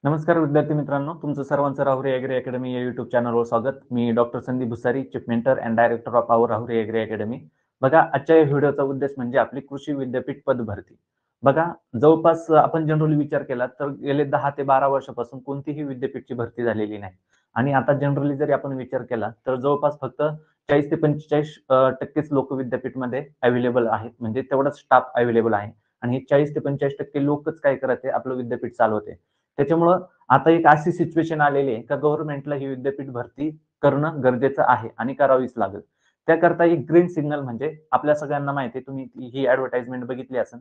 नमस्कार विद्यार्थी मित्रांनो, तुमचं सर्वांचं राहुरी ॲग्री अकॅडमी या यूट्यूब चॅनलवर स्वागत. मी doctor Sandeep Bhusari, chief mentor and director of our Rahuri agri academy. बघा, आजच्या या व्हिडिओचा उद्देश म्हणजे आपली कृषी विद्यापीठ पद भरती. बघा, जवळपास आपण जनरली विचार केला तर गेले 10 ते 12 वर्षापासून कोणतीही विद्यापीठची भरती झालेली नाही. आणि आता जनरली जरी आपण विचार केला तर जवळपास फक्त 40 ते 45% लोक विद्यापीठमध्ये अवेलेबल आहेत. म्हणजे तेवढाच स्टाफ अवेलेबल आहे. आणि हे 40 ते 45% लोकच काय करत आहे, आपलं विद्यापीठ चालवते. त्याच्यामुळं आता एक अशी सिच्युएशन आलेली आहे का गव्हर्नमेंटला ही विद्यापीठ भरती करणं गरजेचं आहे आणि करावीच लागेल. त्याकरता एक ग्रीन सिग्नल म्हणजे आपल्या सगळ्यांना माहिती आहे, तुम्ही ही ॲडव्हर्टाइजमेंट बघितली असेल.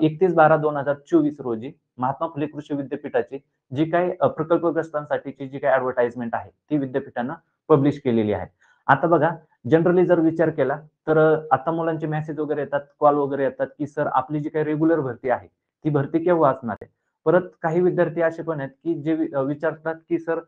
31/12/2024 रोजी महात्मा फुले कृषी विद्यापीठाची जी काही प्रकल्पग्रस्तांसाठीची जी काही ॲडव्हर्टाइजमेंट आहे, ती विद्यापीठानं पब्लिश केलेली आहे. आता बघा, जनरली जर विचार केला तर आता मुलांचे मेसेज वगैरे येतात, कॉल वगैरे येतात, की सर आपली जी काही रेग्युलर भरती आहे, ती भरती केव्हा असणार आहे? परत काही विद्यार्थी असे पण आहेत, की जे विचारतात, की "सर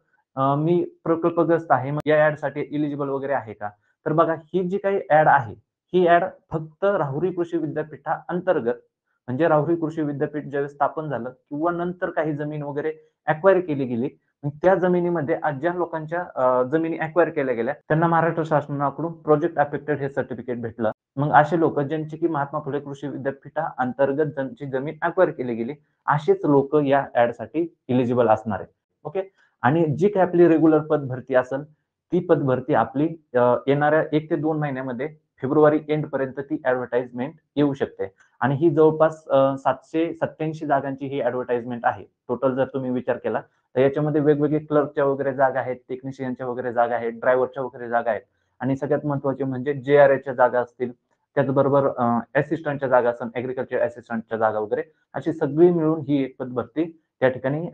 मी प्रकल्पग्रस्त आहे, मग या ॲडसाठी एलिजिबल वगैरे आहे का?" तर बघा, ही जी काही ॲड आहे, ही ॲड फक्त राहुरी कृषी विद्यापीठाअंतर्गत म्हणजे राहुरी कृषी विद्यापीठ ज्यावेळेस स्थापन झालं किंवा नंतर काही जमीन वगैरे ॲक्वायर केली गेली. मग त्या जमिनीमध्ये आज ज्या लोकांच्या जमिनी ॲक्वायर केल्या गेल्या, त्यांना महाराष्ट्र शासनाकडून प्रोजेक्ट अफेक्टेड हे सर्टिफिकेट भेटलं. मग असे लोकं ज्यांची की महात्मा फुले कृषी विद्यापीठाअंतर्गत ज्यांची जमीन ॲक्वायर केली गेली, असेच लोक या ॲडसाठी एलिजिबल असणार आहेत. ओके. आणि जी काही आपली रेग्युलर पद भरती असेल, ती पद भरती आपली येणाऱ्या 1 ते 2 महिन्यामध्ये फेब्रुवारी एंड पर्यंत ती ॲडव्हर्टाइजमेंट येऊ शकते. आणि ही जवळपास 787 जागांची ही ॲडव्हर्टाइजमेंट आहे. टोटल जर तुम्ही विचार केला, तर याच्यामध्ये वेगवेगळे क्लर्कच्या वगैरे जागा आहेत, टेक्निशियनच्या वगैरे जागा आहेत, ड्रायव्हरच्या वगैरे जागा आहेत. आणि सगळ्यात महत्त्वाचे म्हणजे जे-आर-एच्या जागा असतील, त्याचबरोबर असिस्टंटच्या जागा असेल, ॲग्रीकल्चर असिस्टंटच्या जागा वगैरे अशी सगळी मिळून ही एक पद भरती त्या ठिकाणी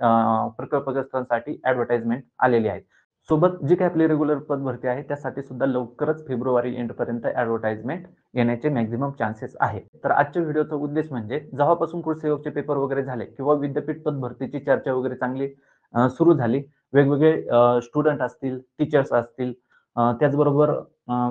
प्रकल्पग्रस्तांसाठी ॲडव्हर्टाइजमेंट आलेली आहे. सोबत जी काही आपली रेग्युलर पद भरती आहे त्यासाठी सुद्धा लवकरच फेब्रुवारी एंड पर्यंत ॲडव्हर्टाइजमेंट येण्याचे मॅक्सिमम चान्सेस आहे. तर आजच्या व्हिडिओचा उद्देश म्हणजे जेव्हापासून कृषी पेपर वगैरे झाले किंवा विद्यापीठ पद भरतीची चर्चा वगैरे चांगली सुरू झाली. वेगवेगळे स्टुडंट असतील, टीचर्स असतील, त्याचबरोबर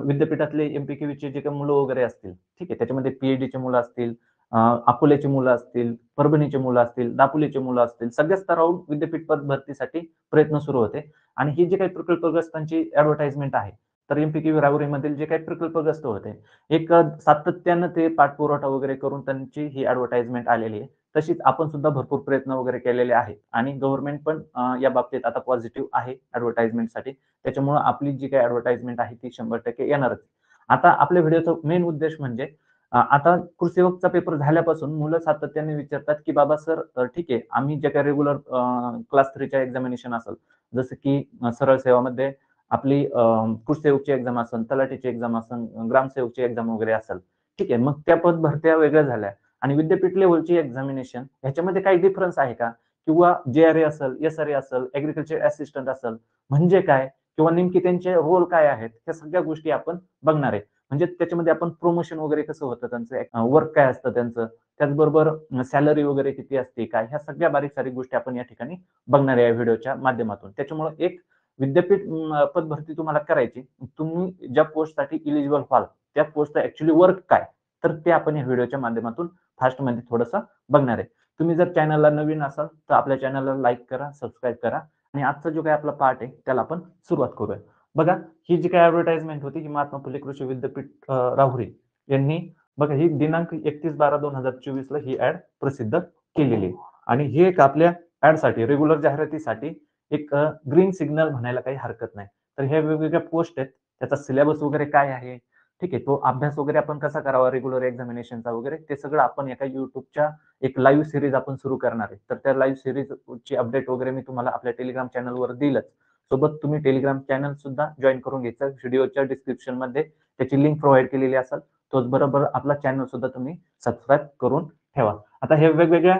विद्यापीठातले एम-पी-के-व्हीचे जे काही मुलं वगैरे असतील, ठीक आहे. त्याच्यामध्ये पी-एच-डीची मुलं असतील, अकोल्याची मुलं असतील, परभणीची मुलं असतील, दापोलीची मुलं असतील, सगळ्या स्तरावरून विद्यापीठ पद भरतीसाठी प्रयत्न सुरू होते. आणि ही जी काही प्रकल्पग्रस्तांची ॲडव्हर्टाइजमेंट आहे, तर एम-पी-के-व्ही राहुरीमधील जे काही प्रकल्पग्रस्त होते, एक सातत्यानं ते पाठपुरावा वगैरे करून त्यांची ही ॲडव्हर्टाइजमेंट आलेली आहे. तशीच आपण सुद्धा भरपूर प्रयत्न वगैरे केलेले आहेत आणि गव्हर्नमेंट पण या बाबतीत आता पॉझिटिव्ह आहे ॲडव्हर्टाइजमेंटसाठी. त्याच्यामुळं आपली जी काही ॲडव्हर्टाइजमेंट आहे ती 100% येणारच. आता आपल्या व्हिडिओचा मेन उद्देश म्हणजे आता कृषीसेवकचा पेपर झाल्यापासून मुलं सातत्याने विचारतात, की "बाबा सर ठीक आहे, आम्ही जे काही रेग्युलर क्लास 3च्या एक्झामिनेशन असेल, जसं की सरळ सेवामध्ये आपली कृषीसेवकची एक्झाम असेल, तलाठीची एक्झाम असेल, ग्रामसेवकची एक्झाम वगैरे असेल. ठीक आहे. मग त्या पद भरत्या वेगळ्या झाल्या आणि विद्यापीठ लेव्हलची एक्झामिनेशन ह्याच्यामध्ये काही डिफरन्स आहे का? किंवा जे-आर-ए असेल, एस-आर-ए असेल, ॲग्रीकल्चर असिस्टंट असेल, म्हणजे काय? किंवा नेमके त्यांचे रोल काय आहेत? ह्या सगळ्या गोष्टी आपण बघणार आहे. म्हणजे त्याच्यामध्ये आपण प्रमोशन वगैरे कसं होतं त्यांचं, वर्क काय असतं त्यांचं, त्याचबरोबर सॅलरी वगैरे किती असते, काय? ह्या सगळ्या बारीक-सारीक गोष्टी आपण या ठिकाणी बघणार आहे या व्हिडिओच्या माध्यमातून. त्याच्यामुळं एक विद्यापीठ पद भरती तुम्हाला करायची. तुम्ही ज्या पोस्टसाठी एलिजिबल व्हाल, त्या पोस्टचं ॲक्चुअली वर्क काय? तर ते आपण या व्हिडिओच्या माध्यमातून फास्टमध्ये थोडंसं बघणार आहे. तुम्ही जर चॅनलला नवीन असाल, तर आपल्या चॅनलला लाईक करा, सबस्क्राईब करा आणि आजचा जो काही आपला पार्ट आहे, त्याला आपण सुरुवात करूया. बघा, ही जी काही ॲडव्हर्टाइजमेंट होती, ही महात्मा फुले कृषी विद्यापीठ राहुरी यांनी बघा, ही दिनांक 31/12/2024 ला ही ॲड प्रसिद्ध केलेली आहे. आणि ही एक आपल्या ॲडसाठी रेग्युलर जाहिरातीसाठी एक ग्रीन सिग्नल म्हणायला काही हरकत नाही. तर ह्या वेगवेगळ्या पोस्ट आहेत. त्याचा सिलेबस वगैरे काय आहे? ठीक आहे. तो अभ्यास वगैरे आपण कसा करावा रेग्युलर एक्झामिनेशनचा वगैरे ते सगळं आपण एका YouTubeच्या एक लाईव्ह सीरीज आपण सुरू करणार आहे. तर त्या लाईव्ह सीरीजची अपडेट वगैरे मी तुम्हाला आपल्या Telegram चॅनलवर देईलच. सोबत तुम्ही Telegram चॅनल सुद्धा जॉइन करून घ्यायचं. व्हिडिओच्या डिस्क्रिप्शनमध्ये त्याची लिंक प्रोव्हाईड केलेली असेल. तोच बरोबर आपला चॅनल सुद्धा तुम्ही सबस्क्राईब करून ठेवा. आता हे वेगवेगळ्या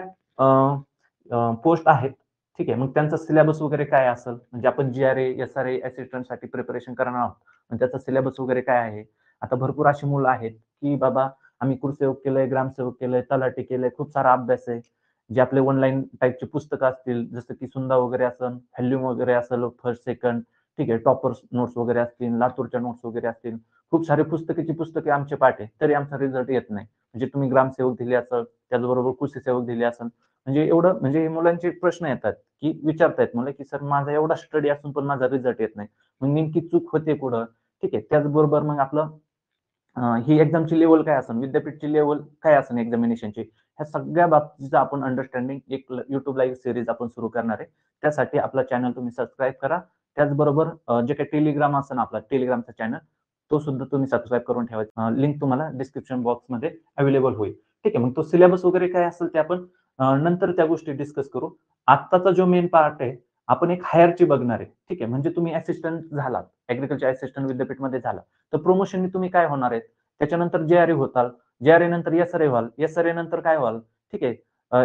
पोस्ट आहेत. ठीक आहे. मग त्यांचा सिलेबस वगैरे काय असेल? म्हणजे आपण जी-आर-ए, एस-आर-ए असिस्टंटसाठी प्रिपरेशन करणार आहोत. मग त्याचा सिलेबस वगैरे काय आहे? आता भरपूर अशी मुलं आहेत, की बाबा आम्ही कुलसेवक केलंय, ग्रामसेवक केलंय, तलाठी केलंय, खूप सारा अभ्यास आहे. जे आपले ऑनलाईन टाइपची पुस्तकं असतील, जसं की सुंदा वगैरे असेल, व्हॉल्यूम वगैरे असेल, फर्स्ट, सेकंड, ठीक आहे. टॉपर्स नोट्स वगैरे असतील, लातूरच्या नोट्स वगैरे असतील. खूप सारे पुस्तकाची पुस्तके आमचे पाठ आहे, तरी आमचा रिझल्ट येत नाही. म्हणजे तुम्ही ग्रामसेवक दिले असेल, त्याचबरोबर कृषी सेवक दिले असेल. म्हणजे एवढं म्हणजे हे मुलांचे प्रश्न येतात, की विचारतायत मुलं, की "सर माझा एवढा स्टडी असून पण माझा रिझल्ट येत नाही." मग नेमकी चूक होते कुठं? ठीक आहे. त्याचबरोबर मग आपलं ही एक्झामची लेव्हल काय असेल, विद्यापीठची लेव्हल काय असेल एक्झामिनेशनची, ह्या सगळ्या बाबतीचं आपण अंडरस्टँडिंग एक YouTubeला एक सीरीज आपण सुरू करणार आहे. त्यासाठी आपला चॅनल तुम्ही सबस्क्राईब करा. त्याचबरोबर जे काही टेलिग्राम असेल आपला टेलिग्रामचा चॅनल, तो सुद्धा तुम्ही सबस्क्राईब करून ठेवा. लिंक तुम्हाला डिस्क्रिप्शन बॉक्समध्ये अवेलेबल होईल. ठीक आहे. मग तो सिलेबस वगैरे काय असेल ते आपण नंतर त्या गोष्टी डिस्कस करू. आत्ताचा जो मेन पार्ट आहे, आपण एक हायरची बघणार आहे. ठीक आहे. म्हणजे तुम्ही असिस्टंट झालात, ॲग्रीकल्चर असिस्टंट विद्यापीठमध्ये झाला. तर प्रमोशननी तुम्ही काय होणार आहेत? त्याच्यानंतर जे-आर-ई होताल. जे-आर-ई नंतर एस-आर-ए व्हाल. एस-आर-ए नंतर काय व्हाल? ठीक आहे.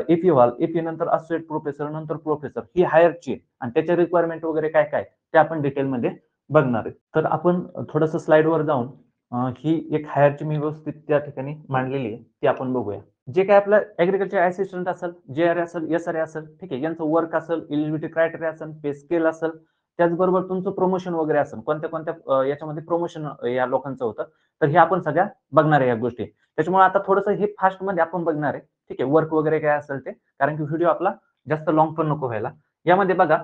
एफ-ई व्हाल. एफ-ई नंतर असोसिएट प्रोफेसर, नंतर प्रोफेसर. ही हायरची आणि त्याच्या रिक्वायरमेंट वगैरे काय-काय ते आपण डिटेलमध्ये बघणार आहे. तर आपण थोडंसं स्लाइडवर जाऊन ही एक हायरची मी व्यवस्थित त्या ठिकाणी मांडलेली आहे, ती आपण बघूया. जे काही आपलं ॲग्रीकल्चर असिस्टंट असेल, जे-आर-ए असेल, एस-आर-ए असेल, ठीक आहे. यांचं वर्क असेल, एलिजिबिलिटी क्रायटेरिया असेल, पे स्केल असेल, त्याचबरोबर तुमचं प्रमोशन वगैरे असेल. कोणत्या-कोणत्या याच्यामध्ये प्रमोशन या लोकांचं होतं. तर हे आपण सगळ्या बघणार आहे या गोष्टी. त्याच्यामुळे आता थोडंसं हे फास्टमध्ये आपण बघणार आहे. ठीक आहे. वर्क वगैरे काय असेल ते. कारण की व्हिडिओ आपला जास्त लाँग पण नको व्हायला. यामध्ये बघा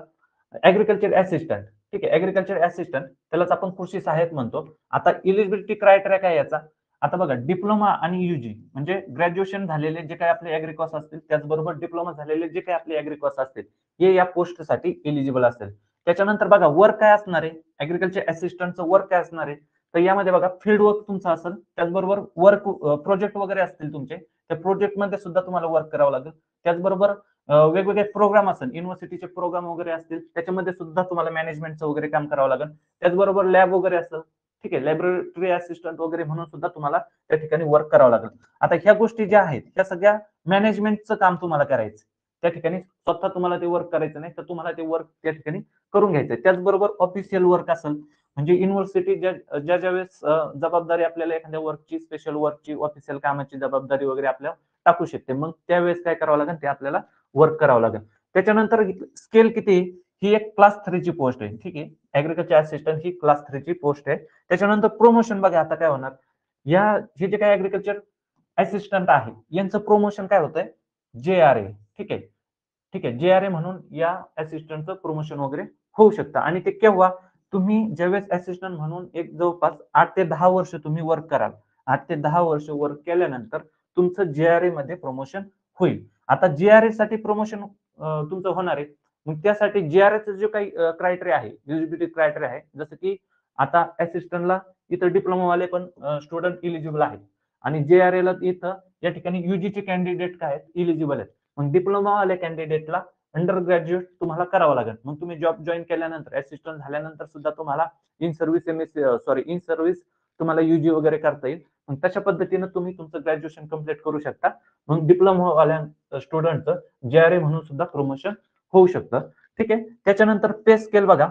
ॲग्रीकल्चर असिस्टंट, ठीक आहे. ॲग्रीकल्चर असिस्टंट त्यालाच आपण कृषी सहाय्यक म्हणतो. आता एलिजिबिलिटी क्रायटेरिया काय याचा? आता बघा डिप्लोमा आणि यूजी म्हणजे ग्रॅज्युएशन झालेले जे काही आपले ॲग्री कॉस असतील, त्याचबरोबर डिप्लोमा झालेले जे काही आपले ॲग्री कॉस असतील, हे या पोस्टसाठी एलिजिबल असतील. त्याच्यानंतर बघा वर्क काय असणार आहे? ॲग्रीकल्चर असिस्टंटचं वर्क काय असणार आहे? तर यामध्ये बघा फील्ड वर्क तुमचं असेल, त्याचबरोबर वर्क प्रोजेक्ट वगैरे असतील तुमचे, त्या प्रोजेक्टमध्ये सुद्धा तुम्हाला वर्क करावं लागेल. त्याचबरोबर वेगवेगळे प्रोग्राम असेल, युनिव्हर्सिटीचे प्रोग्राम वगैरे असतील, त्याच्यामध्ये सुद्धा तुम्हाला मॅनेजमेंटचं वगैरे काम करावं लागेल. त्याचबरोबर लॅब वगैरे असेल, ठीक आहे. लॅबोरेटरी असिस्टंट वगैरे म्हणून सुद्धा तुम्हाला त्या ठिकाणी वर्क करावं लागेल. आता ह्या गोष्टी ज्या आहेत, त्या सगळ्या मॅनेजमेंटचं काम तुम्हाला करायचं. त्या ठिकाणी स्वतः तुम्हाला ते वर्क करायचं नाही, तर तुम्हाला ते वर्क त्या ठिकाणी करून घ्यायचंय. त्याचबरोबर ऑफिशियल वर्क असेल, म्हणजे युनिव्हर्सिटी ज्या वेळेस जबाबदारी आपल्याला एखाद्या वर्कची, स्पेशल वर्कची, ऑफिशियल कामाची जबाबदारी वगैरे आपल्याला टाकू शकते. मग त्यावेळेस काय करावं लागेल? ते आपल्याला वर्क करावं लागेल. त्याच्यानंतर स्केल किती? ही एक क्लास 3 ची पोस्ट आहे. ठीक आहे. ॲग्रीकल्चर असिस्टंट ही क्लास 3 ची पोस्ट आहे. त्याच्यानंतर प्रमोशन बघा आता काय होणार? हे जे काही ॲग्रीकल्चर असिस्टंट आहे, यांचं प्रमोशन काय होतंय? जे-आर-ए. ठीक आहे. ठीक आहे. जे-आर-ए म्हणून या असिस्टंटचं प्रमोशन वगैरे होऊ शकतं आणि ते केव्हा? तुम्ही ज्यावेळेस असिस्टंट म्हणून एक जवळपास 8 ते 10 वर्ष तुम्ही वर्क कराल. 8 ते 10 वर्ष वर्क केल्यानंतर तुमचं जे-आर-ए मध्ये प्रमोशन होईल. आता जे-आर-ए साठी प्रमोशन तुमचं होणार आहे. मग त्यासाठी जे-आर-एचा जो काही क्रायटेरिया आहे, एलिजिबिलिटी क्रायटेरिया आहे, जसं की आता असिस्टंटला इथं डिप्लोमावाले पण स्टुडंट एलिजिबल आहेत आणि जे-आर-एला इथं या ठिकाणी यूजीचे कॅन्डिडेट काय आहेत? एलिजिबल आहेत. मग डिप्लोमावाल्या कॅन्डिडेटला अंडर ग्रॅज्युएट तुम्हाला करावं लागेल. मग तुम्ही जॉब जॉइन केल्यानंतर असिस्टंट झाल्यानंतर सुद्धा तुम्हाला इन सर्व्हिस इन सर्व्हिस तुम्हाला यूजी वगैरे करता येईल. मग तशा पद्धतीनं तुम्ही तुमचं ग्रॅज्युएशन कंप्लीट करू शकता. मग डिप्लोमावाल्या स्टुडंटचं जे-आर-ए म्हणून सुद्धा प्रमोशन होऊ शकतं. ठीक आहे. त्याच्यानंतर पे स्केल बघा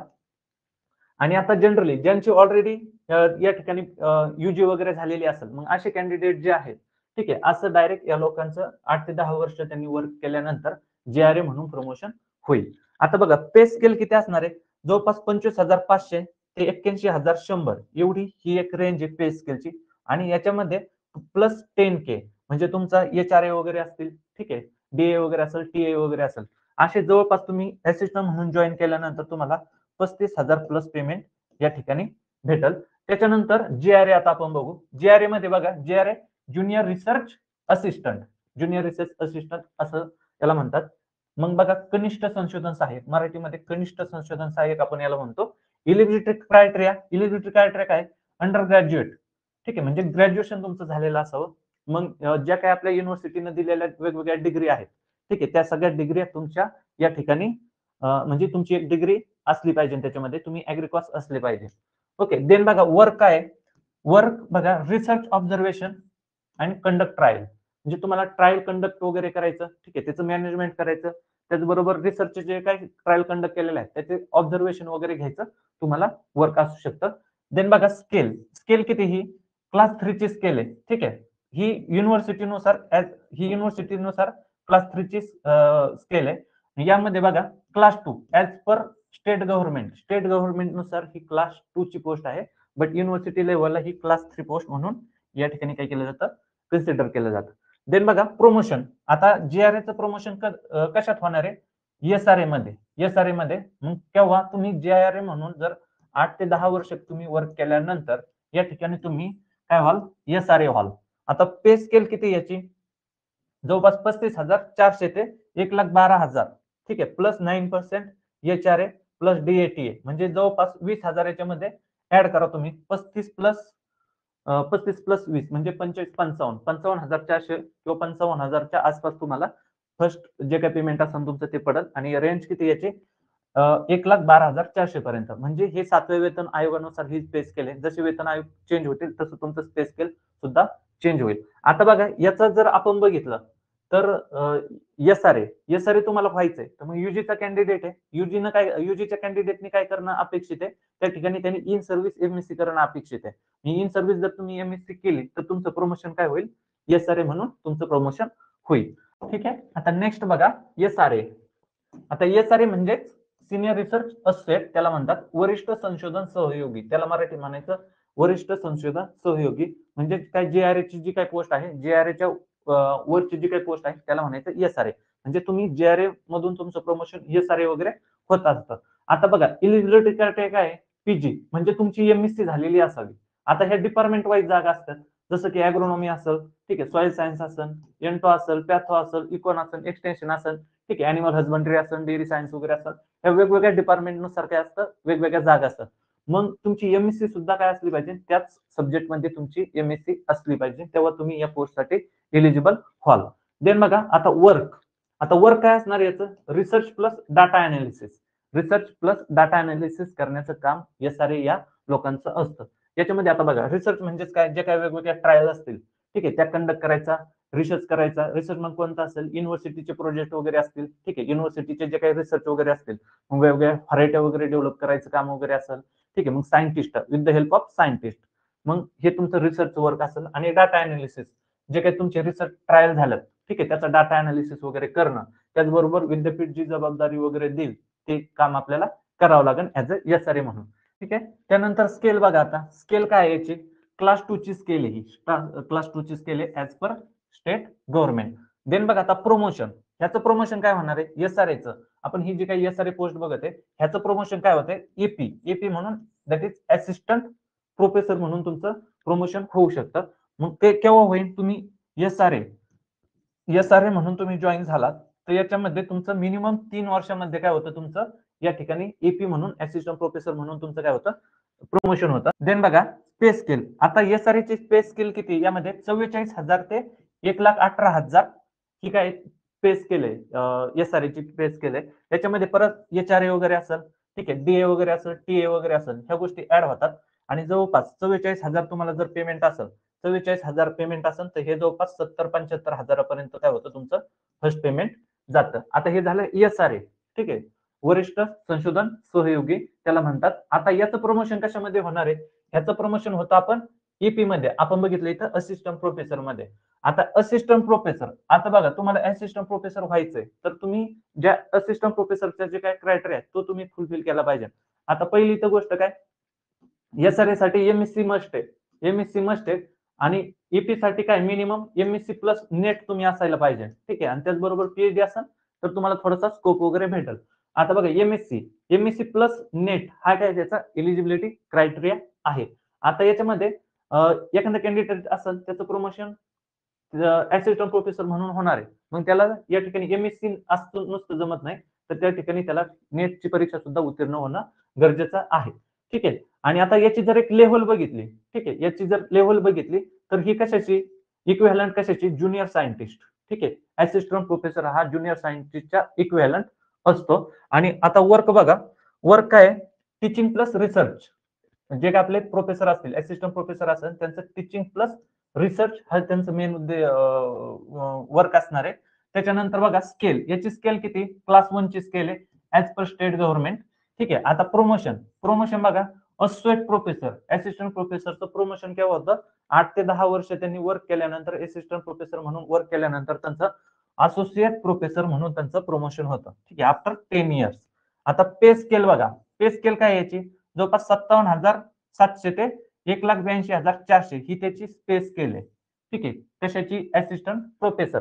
आणि आता जनरली ज्यांची ऑलरेडी या ठिकाणी यूजी वगैरे झालेली असेल, मग असे कॅन्डिडेट जे आहेत, ठीक आहे, असं डायरेक्ट या लोकांचं 8 ते 10 वर्ष त्यांनी वर्क केल्यानंतर जे-आर-ए म्हणून प्रमोशन होईल. आता बघा पे स्केल किती असणार आहे? जवळपास 25,500 ते 81,100 एवढी ही एक रेंज आहे पे स्केलची आणि याच्यामध्ये प्लस 10K म्हणजे तुमचा एच-आर-ए वगैरे असतील, ठीक आहे, डी-ए वगैरे असेल, टी-ए वगैरे असेल. असे जवळपास तुम्ही असिस्टंट म्हणून जॉइन केल्यानंतर तुम्हाला 35,000 प्लस पेमेंट या ठिकाणी भेटल. त्याच्यानंतर जे-आर-ए आता आपण बघू. जे-आर-ए मध्ये बघा, JRA junior research assistant, junior research assistant असं त्याला म्हणतात. मग बघा कनिष्ठ संशोधन सहाय्यक, मराठीमध्ये कनिष्ठ संशोधन सहाय्यक आपण याला म्हणतो. एलिजिबिलिटी क्रायटेरिया काय? Under graduate. ठीक आहे, म्हणजे ग्रॅज्युएशन तुमचं झालेलं असावं. मग ज्या काही आपल्या युनिव्हर्सिटीने दिलेल्या वेगवेगळ्या डिग्री आहेत, ठीक आहे, त्या सगळ्या डिग्री तुमच्या या ठिकाणी म्हणजे तुमची एक डिग्री असली पाहिजे त्याच्यामध्ये, तुम्ही ॲग्रीकॉस असले पाहिजे. ओके. देन बघा वर्क काय? वर्क बघा रिसर्च ऑब्झर्वेशन आणि कंडक्ट ट्रायल. म्हणजे तुम्हाला ट्रायल कंडक्ट वगैरे करायचं, ठीक आहे, त्याचं मॅनेजमेंट करायचं. त्याचबरोबर रिसर्चचे जे काही ट्रायल कंडक्ट केलेले आहेत, त्याचे ऑब्झर्वेशन वगैरे घ्यायचं तुम्हाला वर्क असू शकतं. देन बघा स्केल. स्केल किती? ही क्लास 3 ची स्केल आहे. ठीक आहे. ही युनिव्हर्सिटीनुसार क्लास 3 ची स्केल आहे. यामध्ये बघा क्लास 2 ॲज पर स्टेट गव्हर्नमेंटनुसार ही क्लास 2 ची पोस्ट आहे. बट युनिव्हर्सिटी लेव्हलला ही क्लास 3 पोस्ट म्हणून या ठिकाणी काय केलं जातं? कन्सिडर केलं जातं. देन बघा प्रोमोशन. आता जीआरएचं प्रमोशन कशात होणार आहे? एसआरए मध्ये. एसआरए मध्ये मग केव्हा तुम्ही जीआरए म्हणून जर 8 ते 10 वर्ष तुम्ही वर्क केल्यानंतर या ठिकाणी तुम्ही काय व्हाल? एसआरए व्हाल. आता पे स्केल किती याची? जवळपास 35,400 ते 1,12,000. ठीक आहे. प्लस 9% एचआरए प्लस डीएटीए म्हणजे जवळपास 20,000 याच्यामध्ये ऍड करा तुम्ही. 35 प्लस 20 म्हणजे 55 55,400 किंवा 55,000च्या आसपास तुम्हाला फर्स्ट जे काही पेमेंट असेल तुमचं ते पडेल आणि रेंज किती याची 1,12,400 पर्यंत. म्हणजे हे 7व्या वेतन आयोगानुसार ही पे स्केल आहे. जसे वेतन आयोग चेंज होतील तसं तुमचं पे स्केल सुद्धा चेंज होईल. आता बघा याचा जर आपण बघितलं तर एसआरए तुम्हाला व्हायचंय तर मग युजीचा कॅन्डिडेट आहे. युजीच्या कॅन्डिडेटने काय करणं अपेक्षित आहे? त्या ठिकाणी त्यांनी इन सर्व्हिस एमएससी करणं अपेक्षित आहे. इन सर्व्हिस जर तुम्ही एमएससी केली तर तुमचं प्रमोशन काय होईल? एसआरए म्हणून तुमचं प्रमोशन होईल. ठीक आहे. आता नेक्स्ट बघा एसआरए. आता एसआरए म्हणजे सिनियर रिसर्च असोसिएट त्याला म्हणतात. वरिष्ठ संशोधन सहयोगी त्याला मराठी म्हणायचं वरिष्ठ संशोधन सहयोगी. म्हणजे काय जेआरएची जी काही पोस्ट आहे जेआरएच्या वरची जी काही पोस्ट आहे त्याला म्हणायचं एसआरए. म्हणजे तुम्ही जेआरए मधून तुमचं प्रमोशन एसआरए वगैरे होत असतं. आता बघा इलिजिबिलिटी क्रायटेरिया काय आहे? पीजी म्हणजे तुमची एमएससी झालेली असावी. आता ह्या डिपार्टमेंट वाईज जागा असतात. जसं की ॲग्रोनॉमी असेल, ठीक आहे, सॉइल सायन्स असेल, एंटो असेल, पॅथो असेल, इकॉन असेल, एक्सटेन्शन असेल, ठीक आहे, अॅनिमल हजबंडरी असेल, डेअरी सायन्स वगैरे असेल. या वेगवेगळ्या डिपार्टमेंटनुसार काय असतं? वेगवेगळ्या जागा असतात. मग तुमची एमएससी सुद्धा काय असली पाहिजे? त्याच सब्जेक्टमध्ये तुमची एमएससी असली पाहिजे. तेव्हा तुम्ही या पोस्टसाठी एलिजिबल व्हाल. देन बघा आता वर्क. आता वर्क काय असणार याचं? Research plus data analysis. Research plus data analysis करण्याचं काम एसआरए या लोकांचं असतं. याच्यामध्ये आता बघा रिसर्च म्हणजेच काय? जे काय वेगवेगळ्या ट्रायल असतील, ठीक आहे, त्या कंडक्ट करायचा, रिसर्च करायचा. रिसर्च मग कोणता असेल? युनिव्हर्सिटीचे प्रोजेक्ट वगैरे असतील, ठीक आहे, युनिव्हर्सिटीचे जे काही रिसर्च वगैरे असतील, मग वेगवेगळ्या व्हरायटी वगैरे डेव्हलप करायचं काम वगैरे असेल, ठीक आहे, मग scientist with the help of scientist. मग हे तुमचं रिसर्च वर्क असेल. आणि डाटा अनालिसिस जे काही तुमचे रिसर्च ट्रायल झालं, ठीक आहे, त्याचा डाटा अनालिसिस वगैरे करणं. त्याचबरोबर विद्यापीठ जी जबाबदारी वगैरे देईल ते काम आपल्याला करावं लागेल ऍज अ एसआरए म्हणून. ठीक आहे. त्यानंतर स्केल बघा. आता स्केल काय याची? क्लास 2 ची स्केल आहे ही. क्लास 2 ची स्केल आहे as per state government. Then बघा आता प्रमोशन. ह्याचं प्रमोशन काय होणार आहे? एसआरएचं. आपण ही जी काही एसआरए पोस्ट बघत आहे ह्याचं प्रमोशन काय होतंय? एपी म्हणून दॅट इज असिस्टंट प्रोफेसर म्हणून तुमचं प्रमोशन होऊ शकतं. मग ते केव्हा होईल? तुम्ही एसआरए म्हणून तुम्ही जॉईन झालात तर याच्यामध्ये तुमचं मिनिमम 3 वर्षामध्ये काय होतं? तुमचं या ठिकाणी एपी म्हणून असिस्टंट प्रोफेसर म्हणून तुमचं काय होतं? प्रमोशन होतं. देन बघा पे स्केल. आता एसआरएची पे स्केल किती? यामध्ये 44,000 ते 1,18,000 ही काय पे स्केल आहे. एसआरएची पे स्केल आहे. त्याच्यामध्ये परत एचआरए वगैरे असेल, ठीक आहे, डीए वगैरे असेल, टीए वगैरे असेल, ह्या गोष्टी ऍड होतात. आणि जवळपास 44,000 तुम्हाला जर पेमेंट असेल, 44,000 पेमेंट असेल तर हे जवळपास 70-75 हजारापर्यंत काय होतं? तुमचं फर्स्ट पेमेंट जातं. आता हे झालं एसआरए, ठीक आहे, वरिष्ठ संशोधन सहयोगी त्याला म्हणतात. आता याचं प्रमोशन कशामध्ये होणार आहे? ह्याचं प्रमोशन होतं आपण ईपी मध्ये. आपण बघितलं इथं असिस्टंट प्रोफेसर मध्ये. आता असिस्टंट प्रोफेसर, आता बघा तुम्हाला असिस्टंट प्रोफेसर व्हायचंय तर तुम्ही ज्या असिस्टंट प्रोफेसरचा जे काय क्रायटेरिया तो तुम्ही फुलफिल केला पाहिजे. आता पहिली तर गोष्ट काय? एसआरए साठी एमएससी मस्ट आहे. एमएससी मस्ट आहे. आणि ईपी साठी काय? मिनिमम एमएससी प्लस नेट तुम्ही असायला पाहिजे. ठीक आहे. आणि त्याचबरोबर पीएचडी असेल तर तुम्हाला थोडासा स्कोप वगैरे भेटेल. आता बघा एमएससी प्लस नेट हा काय त्याचा एलिजिबिलिटी क्रायटेरिया आहे. आता याच्यामध्ये एखादा कॅन्डिडेट असेल त्याचं प्रमोशन असिस्टंट प्रोफेसर म्हणून होणार आहे. मग त्याला या ठिकाणी एमएससी असतं नुसतं जमत नाही तर त्या ठिकाणी त्याला नेटची परीक्षा सुद्धा उत्तीर्ण होणं गरजेचं आहे. ठीक आहे. आणि आता याची जर एक लेव्हल बघितली, ठीक आहे, याची जर लेव्हल बघितली तर ही कशाची इक्विव्हॅलंट? कशाची? Junior scientist. ठीक आहे. असिस्टंट प्रोफेसर हा ज्युनियर सायंटिस्टच्या इक्विव्हॅलंट असतो. आणि आता वर्क बघा. वर्क काय? Teaching plus research. जे काय आपले प्रोफेसर असतील, असिस्टंट प्रोफेसर असेल त्यांचं टीचिंग प्लस रिसर्च हा त्यांचं मेन वर्क असणार आहे. त्याच्यानंतर बघा स्केल. याची स्केल किती? क्लास 1 ची स्केल आहे ऍज पर स्टेट गव्हर्नमेंट. ठीक आहे. आता प्रमोशन बघा. असोसिएट प्रोफेसर, असिस्टंट प्रोफेसरचं प्रमोशन केव्हा होतं? 8 ते 10 वर्ष त्यांनी वर्क केल्यानंतर असिस्टंट प्रोफेसर म्हणून वर्क केल्यानंतर त्यांचं असोसिएट प्रोफेसर म्हणून त्यांचं प्रमोशन होतं. ठीक आहे. After 10 years. आता पे स्केल बघा. पे स्केल काय याची? जवळपास 57,700 ते 1,82,400 ही त्याची पे स्केल आहे. ठीक आहे, कशाची असिस्टंट प्रोफेसर.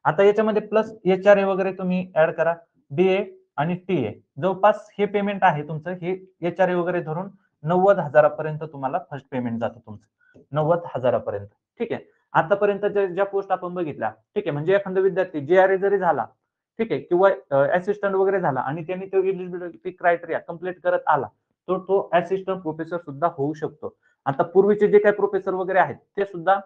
आता याच्यामध्ये प्लस HRA वगैरे तुम्ही ऍड करा, DA आणि TA. जवळपास हे पेमेंट आहे तुमचं, हे HRA वगैरे धरून 90,000 तुम्हाला फर्स्ट पेमेंट जातं तुमचं, 90,000. ठीक आहे. आतापर्यंत ज्या पोस्ट आपण बघितल्या, ठीक आहे, म्हणजे एखादा विद्यार्थी JRA जरी झाला, ठीक आहे, किंवा असिस्टंट वगैरे झाला आणि त्यांनी तो एलिजिबिलिटी क्रायटेरिया कंप्लीट करत आला, तर तो असिस्टंट प्रोफेसर सुद्धा होऊ शकतो. आता पूर्वीचे जे काही प्रोफेसर वगैरे आहेत ते सुद्धा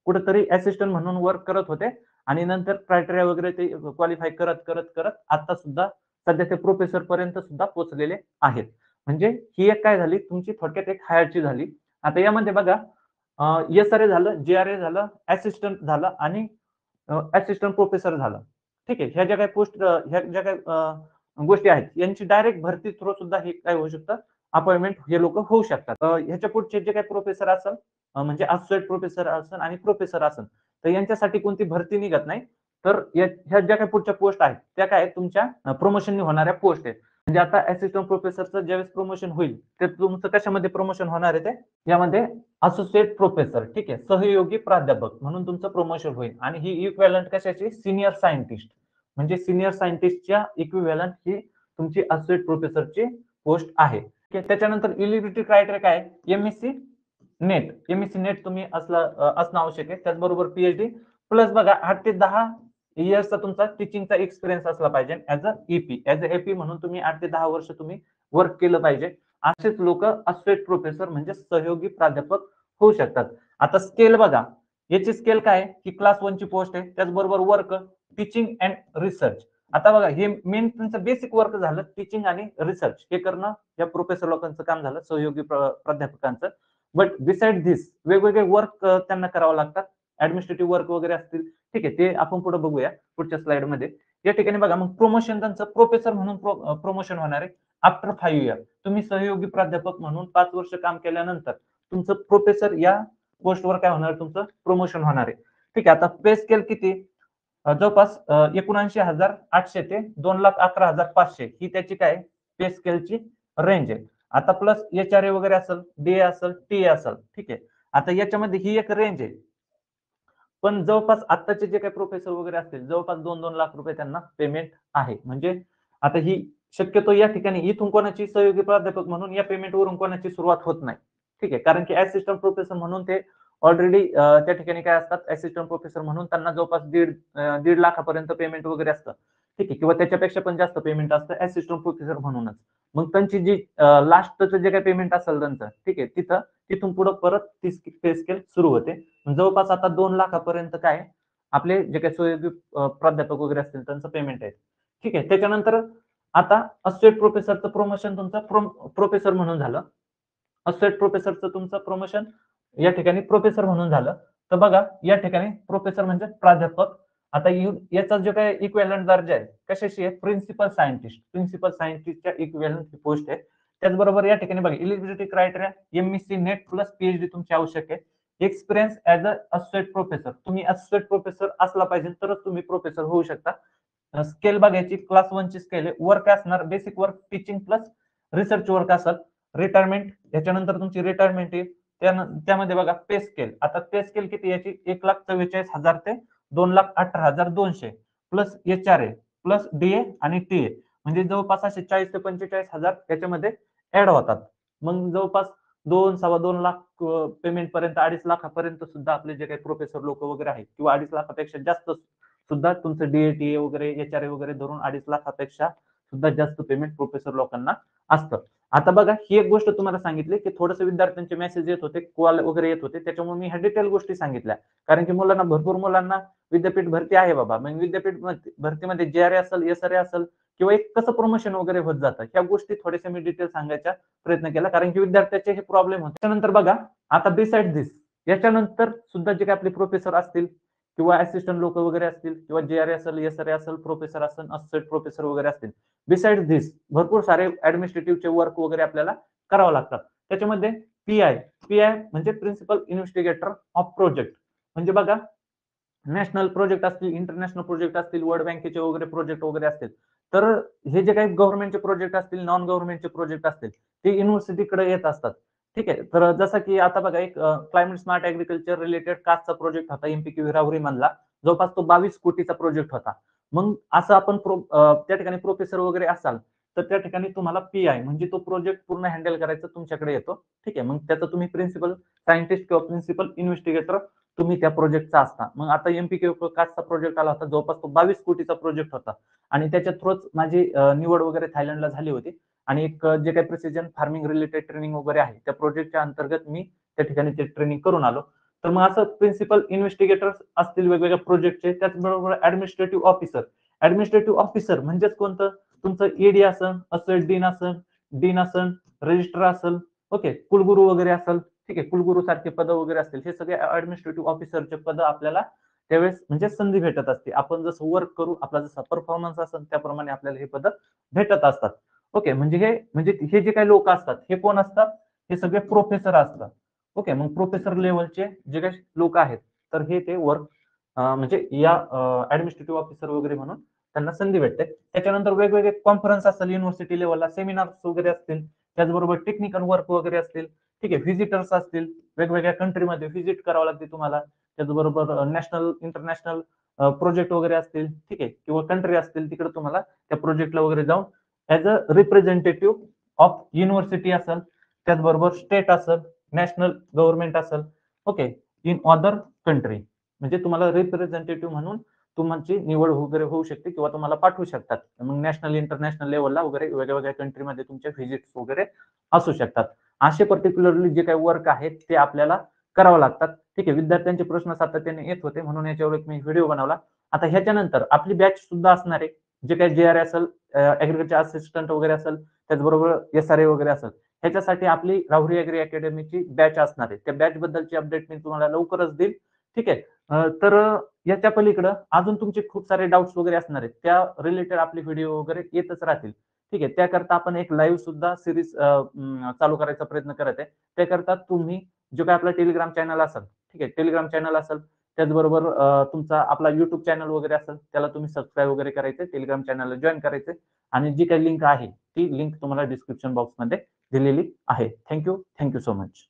कुठेतरी असिस्टंट म्हणून वर्क करत होते आणि नंतर क्रायटेरिया वगैरे ते क्वालिफाय करत करत करत आता सुद्धा सध्या ते प्रोफेसर पर्यंत सुद्धा पोहोचलेले आहेत. म्हणजे ही एक काय झाली तुमची थोडक्यात एक हायरची झाली. आता यामध्ये बघा SRA झालं, JRA झालं, असिस्टंट झालं आणि असिस्टंट प्रोफेसर झालं. ठीक आहे. ह्या ज्या काही पोस्ट ह्या ज्या काही गोष्टी आहेत यांची डायरेक्ट भरती थ्रू सुद्धा हे काय होऊ शकतं, अपॉइंटमेंट हे लोक होऊ शकतात. ह्याच्या पुढचे जे काही प्रोफेसर असेल म्हणजे असोसिएट प्रोफेसर असेल आणि प्रोफेसर असेल तर यांच्यासाठी कोणती भरती निघत नाही. तर ह्या ज्या काही पुढच्या पोस्ट आहेत त्या काय तुमच्या प्रमोशन होणाऱ्या पोस्ट आहेत. म्हणजे आता असिस्टंट प्रोफेसरचं ज्यावेळेस प्रमोशन होईल ते तुमचं कशामध्ये प्रमोशन होणार आहे ते यामध्ये असोसिएट प्रोफेसर, ठीक आहे, सहयोगी प्राध्यापक म्हणून तुमचं प्रमोशन होईल आणि ही इक्विव्हॅलंट कशाची सीनियर सायंटिस्ट म्हणजे सीनियर सायंटिस्टच्या इक्विव्हॅलंट ही तुमची असोसिएट प्रोफेसरची पोस्ट आहे. त्याच्यानंतर एलिजिबिलिटी क्रायटेरिया काय MSc नेट तुम्ही असणं आवश्यक आहे. त्याचबरोबर PhD प्लस बघा 8 ते 10 इयर्सचा तुमचा टीचिंगचा एक्सपिरियन्स असला पाहिजे ऍज अ एपी म्हणून तुम्ही 8 ते 10 वर्ष तुम्ही वर्क केलं पाहिजे. असेच लोक असोसिएट प्रोफेसर म्हणजे सहयोगी प्राध्यापक होऊ शकतात. आता स्केल बघा, याची स्केल काय ही क्लास 1 ची पोस्ट आहे. त्याचबरोबर वर्क टीचिंग अँड रिसर्च. आता बघा हे मेन तुमचं बेसिक वर्क झालं टीचिंग आणि रिसर्च हे करणं या प्रोफेसर लोकांचं काम झालं, सहयोगी प्राध्यापकांचं. बट बिसाइड धिस वेगवेगळे वर्क त्यांना करावं लागतात, ऍडमिनिस्ट्रेटिव्ह वर्क वगैरे असतील. ठीक आहे, ते आपण पुढे बघूया पुढच्या स्लाइड मध्ये. या ठिकाणी बघा मग प्रोमोशन त्यांचं प्रोफेसर म्हणून प्रमोशन होणार आहे आफ्टर 5 इयर. तुम्ही सहयोगी प्राध्यापक म्हणून 5 वर्ष काम केल्यानंतर तुमचं प्रोफेसर या पोस्टवर काय होणार तुमचं प्रमोशन होणार आहे. ठीक आहे. आता पे स्केल किती जवळपास 79,800 ते 2,11,500 ही त्याची काय पे स्केलची रेंज आहे. आता प्लस HRA वगैरे असेल, DA असेल, TA असेल. ठीक आहे. आता याच्यामध्ये ही एक रेंज आहे. पण जवळपास आत्ताचे जे काही प्रोफेसर वगैरे असतील जवळपास 2-2 लाख रुपये त्यांना पेमेंट आहे. म्हणजे आता ही शक्यतो या ठिकाणी इथून कोणाची सहयोगी प्राध्यापक म्हणून या पेमेंटवरून कोणाची सुरुवात होत नाही. ठीक आहे. कारण की असिस्टंट प्रोफेसर म्हणून ते ऑलरेडी त्या ठिकाणी काय असतात असिस्टंट प्रोफेसर म्हणून त्यांना जवळपास 1.5 लाखापर्यंत पेमेंट वगैरे असतं. ठीक आहे. किंवा त्याच्यापेक्षा पण जास्त पेमेंट असतं असिस्टंट प्रोफेसर म्हणूनच. मग त्यांची जी लास्टचं जे काही पेमेंट असेल त्यांचं ठीक आहे तिथून पुढे परत ती पे स्केल सुरू होते. जवळपास आता 2 लाखापर्यंत काय आपले जे काही सहयोगी प्राध्यापक वगैरे असतील त्यांचं पेमेंट आहे. ठीक आहे. त्याच्यानंतर आता असोसिएट प्रोफेसरचं प्रमोशन तुमचं प्रोफेसर म्हणून झालं. असोसिएट प्रोफेसरचं तुमचं प्रमोशन या ठिकाणी प्रोफेसर म्हणून झालं. तर बघा या ठिकाणी प्रोफेसर म्हणजे प्राध्यापक. आता याचा जो काही इक्विव्हॅलंट दर्जा आहे कशाशी आहे प्रिन्सिपल सायंटिस्टच्या इक्विव्हॅलंट ही पोस्ट आहे. त्याचबरोबर या ठिकाणी बघा eligibility criteria MSc net plus PhD तुमची आवश्यक आहे. Experience as a associate professor तुम्ही असोसिएट प्रोफेसर असला पाहिजे तरच तुम्ही प्रोफेसर होऊ शकता. स्केल बघायची क्लास 1 ची स्केल आहे. वर्क असणार basic work teaching plus research work असेल. रिटायरमेंट याच्यानंतर तुमची रिटायरमेंट आहे. त्यामध्ये बघा पे स्केल. आता पे स्केल किती याची 1,44,000 ते 2,18,200 प्लस HRA प्लस DA आणि TA म्हणजे जवळपास असे 40 ते 45,000 त्याच्यामध्ये ऍड होतात. मग जवळपास 2-2.25 लाख पेमेंट पर्यंत 2.5 लाखापर्यंत सुद्धा आपले जे काही प्रोफेसर लोक वगैरे आहेत किंवा 2.5 लाखापेक्षा जास्त सुद्धा तुमचं DA TA वगैरे HRA वगैरे धरून 2.5 लाखापेक्षा सुद्धा जास्त पेमेंट प्रोफेसर लोकांना असतं. आता बघा ही एक गोष्ट तुम्हाला सांगितली की थोडंसं विद्यार्थ्यांचे मेसेज येत होते, कॉल वगैरे येत होते. त्याच्यामुळे मी ह्या डिटेल गोष्टी सांगितल्या. कारण की भरपूर मुलांना विद्यापीठ भरती आहे बाबा. मग विद्यापीठ भरतीमध्ये JRA असेल, SRA असेल किंवा एक कसं प्रमोशन वगैरे होत जातं. ह्या गोष्टी थोड्याशा मी डिटेल सांगायचा प्रयत्न केला. कारण की विद्यार्थ्याचे हे प्रॉब्लेम होते. त्यानंतर बघा आता बिसाइड धिस याच्यानंतर सुद्धा जे काही आपले प्रोफेसर असतील किंवा असिस्टंट लोक वगैरे असतील किंवा JRA असेल, SRA असेल, प्रोफेसर असेल, असोसिएट प्रोफेसर वगैरे असतील. बिसाइड धिस भरपूर सारे ऍडमिनिस्ट्रेटिव्हचे वर्क वगैरे आपल्याला करावं लागतात. त्याच्यामध्ये PI म्हणजे प्रिन्सिपल इन्व्हेस्टिगेटर ऑफ प्रोजेक्ट म्हणजे बघा नॅशनल प्रोजेक्ट असतील, इंटरनॅशनल प्रोजेक्ट असतील, वर्ल्ड बँकेचे वगैरे प्रोजेक्ट वगैरे असतील. तर हे जे काही गव्हर्नमेंटचे प्रोजेक्ट असतील, नॉन गव्हर्नमेंटचे प्रोजेक्ट असतील ते युनिव्हर्सिटीकडे येत असतात. ठीक आहे. तर जसं की आता बघा एक क्लायमेट स्मार्ट ॲग्रीकल्चर रिलेटेड कास्टचा प्रोजेक्ट होता एम-पी-क्यू राहुरी मधला. जवळपास तो 22 कोटीचा प्रोजेक्ट होता. मग असं आपण त्या ठिकाणी प्रोफेसर वगैरे असाल, तर त्या ठिकाणी तुम्हाला पी-आय म्हणजे तो प्रोजेक्ट पूर्ण हँडल करायचा तुमच्याकडे येतो. ठीक आहे. मग त्याचा तुम्ही प्रिन्सिपल सायंटिस्ट किंवा प्रिन्सिपल इन्व्हेस्टिगेटर तुम्ही त्या प्रोजेक्टचा असता. मग आता एम-पी-क्यू कास्टचा प्रोजेक्ट आला होता. जवळपास तो 22 कोटीचा प्रोजेक्ट होता आणि त्याच्या थ्रूच माझी निवड वगैरे थायलंडला झाली होती. आणि एक जे काही प्रिसिजन फार्मिंग रिलेटेड ट्रेनिंग वगैरे आहे, त्या प्रोजेक्टच्या अंतर्गत मी त्या ठिकाणी ते ट्रेनिंग करून आलो. तर मग असं प्रिन्सिपल इन्व्हेस्टिगेटर्स असतील वेगवेगळ्या प्रोजेक्टचे, त्याचबरोबर ॲडमिनिस्ट्रेटिव्ह ऑफिसर. ॲडमिनिस्ट्रेटिव्ह ऑफिसर म्हणजेच कोणतं? तुमचं ईडी असेल, असेल डीन असेल, रजिस्ट्रार असेल, ओके, कुलगुरू वगैरे असेल, ठीक आहे, कुलगुरू सारखे पद वगैरे असतील. हे सगळे ॲडमिनिस्ट्रेटिव्ह ऑफिसरचे पद आपल्याला त्यावेळेस म्हणजे संधी भेटत असते. आपण जसं वर्क करू, आपला जसा परफॉर्मन्स असेल त्याप्रमाणे आपल्याला हे पद भेटत असतात. ओके, म्हणजे हे जे काही लोक असतात, हे कोण असतात? हे सगळे प्रोफेसर असतात. ओके, मग प्रोफेसर लेव्हलचे जे काही लोक आहेत, तर हे ते वर्क म्हणजे या ॲडमिनिस्ट्रेटिव्ह ऑफिसर वगैरे म्हणून त्यांना संधी भेटते. त्याच्यानंतर वेगवेगळे कॉन्फरन्स असतील युनिव्हर्सिटी लेव्हलला, सेमिनार्स वगैरे असतील, त्याचबरोबर टेक्निकल वर्क वगैरे असतील, ठीक आहे, व्हिजिटर्स असतील, वेगवेगळ्या कंट्रीमध्ये व्हिजिट करावं लागते तुम्हाला. त्याचबरोबर नॅशनल, इंटरनॅशनल प्रोजेक्ट वगैरे असतील, ठीक आहे, किंवा कंट्री असतील, तिकडे तुम्हाला त्या प्रोजेक्टला वगैरे जाऊन as a representative of university असेल, त्याचबरोबर स्टेट असेल, नॅशनल गव्हर्नमेंट असेल, ओके, इन अदर कंट्री. म्हणजे तुम्हाला रिप्रेझेंटेटिव्ह म्हणून तुमची निवड वगैरे होऊ शकते किंवा तुम्हाला पाठवू शकतात. मग नॅशनल, इंटरनॅशनल लेव्हलला वगैरे वेगळ्या-वेगळ्या कंट्रीमध्ये तुमच्या व्हिजिट्स वगैरे असू शकतात. असे पर्टिक्युलरली जे काही वर्क आहेत ते आपल्याला करावं लागतात. ठीक आहे. विद्यार्थ्यांचे प्रश्न सातत्याने येत होते म्हणून याच्यावर एक मी व्हिडिओ बनवला. आता ह्याच्यानंतर आपली बॅच सुद्धा असणार आहे. जे काही जे-आर असेल, ॲग्रीकल्चर असिस्टंट वगैरे असेल, त्याचबरोबर एस-आर-ए वगैरे असेल. ह्याच्यासाठी आपली राहुरी ॲग्री अकॅडमीची बॅच असणार आहे. त्या बॅच बद्दलची अपडेट मी तुम्हाला लवकरच देईल. ठीक आहे. तर याच्या पलीकडं अजून तुमचे खूप सारे डाउट्स वगैरे असणार आहेत. त्या रिलेटेड आपले व्हिडिओ वगैरे येतच राहतील. ठीक आहे. त्याकरता आपण एक लाईव्ह सुद्धा सीरीज चालू करायचा प्रयत्न करत आहे. त्याकरता तुम्ही जो काही आपला टेलिग्राम चॅनल असेल, ठीक आहे, टेलिग्राम चॅनल असेल, त्याचबरोबर तुमचा आपला YouTube चॅनल वगैरे असेल, त्याला तुम्ही सबस्क्राईब वगैरे करायचं, टेलिग्राम चॅनलला जॉइन करायचं आणि जी काही लिंक आहे, ती लिंक तुम्हाला डिस्क्रिप्शन बॉक्समध्ये दिलेली आहे. Thank you so much.